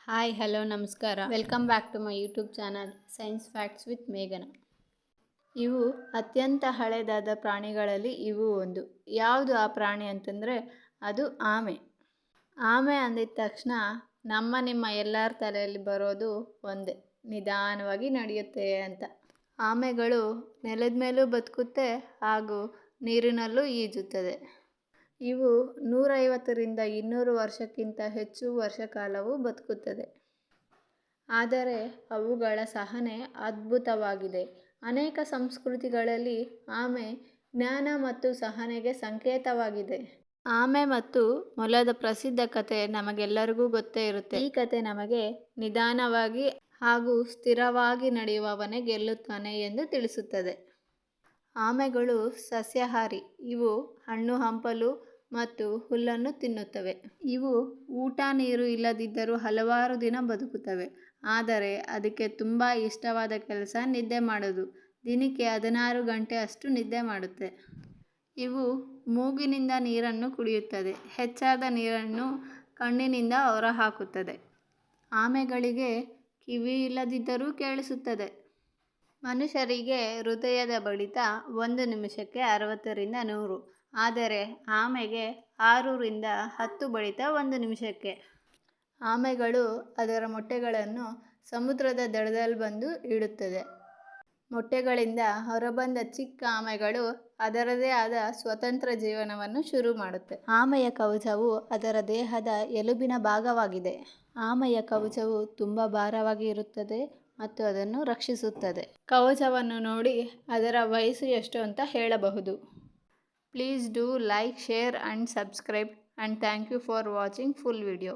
Hi hello ನಮಸ್ಕಾರ welcome back to my YouTube channel science facts with ಮೇಘನ. ಇವು ಅತ್ಯಂತ ಹಳೆಯದಾದ ಪ್ರಾಣಿಗಳಲ್ಲಿ ಇವು ಒಂದು. ಯಾವುದು ಆ ಪ್ರಾಣಿ ಅಂತಂದರೆ ಅದು ಆಮೆ. ಆಮೆ ಅಂದಿದ ತಕ್ಷಣ ನಿಮ್ಮ ಎಲ್ಲರ ತಲೆಯಲ್ಲಿ ಬರೋದು ಒಂದೇ, ನಿಧಾನವಾಗಿ ನಡೆಯುತ್ತೆ ಅಂತ. ಆಮೆಗಳು ನೆಲದ ಮೇಲೂ ಬದುಕುತ್ತೆ ಹಾಗೂ ನೀರಿನಲ್ಲೂ ಈಜುತ್ತದೆ. ಇವು 150ರಿಂದ 200 ವರ್ಷಕ್ಕಿಂತ ಹೆಚ್ಚು ವರ್ಷ ಕಾಲವು ಬದುಕುತ್ತದೆ. ಆದರೆ ಅವುಗಳ ಸಹನೆ ಅದ್ಭುತವಾಗಿದೆ. ಅನೇಕ ಸಂಸ್ಕೃತಿಗಳಲ್ಲಿ ಆಮೆ ಜ್ಞಾನ ಮತ್ತು ಸಹನೆಗೆ ಸಂಕೇತವಾಗಿದೆ. ಆಮೆ ಮತ್ತು ಮೊಲದ ಪ್ರಸಿದ್ಧ ಕತೆ ನಮಗೆಲ್ಲರಿಗೂ ಗೊತ್ತೇ ಇರುತ್ತೆ. ಈ ಕತೆ ನಮಗೆ ನಿಧಾನವಾಗಿ ಹಾಗೂ ಸ್ಥಿರವಾಗಿ ನಡೆಯುವವನೇ ಗೆಲ್ಲುತ್ತಾನೆ ಎಂದು ತಿಳಿಸುತ್ತದೆ. ಆಮೆಗಳು ಸಸ್ಯಾಹಾರಿ. ಇವು ಹಣ್ಣು ಹಂಪಲು ಮತ್ತು ಹುಲ್ಲನ್ನು ತಿನ್ನುತ್ತವೆ. ಇವು ಊಟ ನೀರು ಇಲ್ಲದಿದ್ದರೂ ಹಲವಾರು ದಿನ ಬದುಕುತ್ತವೆ. ಆದರೆ ಅದಕ್ಕೆ ತುಂಬ ಇಷ್ಟವಾದ ಕೆಲಸ ನಿದ್ದೆ ಮಾಡೋದು. ದಿನಕ್ಕೆ 16 ಗಂಟೆ ಅಷ್ಟು ನಿದ್ದೆ ಮಾಡುತ್ತೆ. ಇವು ಮೂಗಿನಿಂದ ನೀರನ್ನು ಕುಡಿಯುತ್ತದೆ. ಹೆಚ್ಚಾದ ನೀರನ್ನು ಕಣ್ಣಿನಿಂದ ಹೊರಹಾಕುತ್ತದೆ. ಆಮೆಗಳಿಗೆ ಕಿವಿ ಇಲ್ಲದಿದ್ದರೂ ಕೇಳಿಸುತ್ತದೆ. ಮನುಷ್ಯರಿಗೆ ಹೃದಯದ ಬಡಿತ 1 ನಿಮಿಷಕ್ಕೆ 60ರಿಂದ 100. ಆದರೆ ಆಮೆಗೆ 6ರಿಂದ 10 ಬಡಿತ 1 ನಿಮಿಷಕ್ಕೆ. ಆಮೆಗಳು ಅದರ ಮೊಟ್ಟೆಗಳನ್ನು ಸಮುದ್ರದ ದಡದಲ್ಲಿ ಬಂದು ಇಡುತ್ತದೆ. ಮೊಟ್ಟೆಗಳಿಂದ ಹೊರಬಂದ ಚಿಕ್ಕ ಆಮೆಗಳು ಅದರದೇ ಆದ ಸ್ವತಂತ್ರ ಜೀವನವನ್ನು ಶುರು ಮಾಡುತ್ತೆ. ಆಮೆಯ ಕವಚವು ಅದರ ದೇಹದ ಎಲುಬಿನ ಭಾಗವಾಗಿದೆ. ಆಮೆಯ ಕವಚವು ತುಂಬ ಭಾರವಾಗಿ ಇರುತ್ತದೆ ಮತ್ತು ಅದನ್ನು ರಕ್ಷಿಸುತ್ತದೆ. ಕವಚವನ್ನು ನೋಡಿ ಅದರ ವಯಸ್ಸು ಎಷ್ಟು ಅಂತ ಹೇಳಬಹುದು. Please do like, share and subscribe and thank you for watching full video.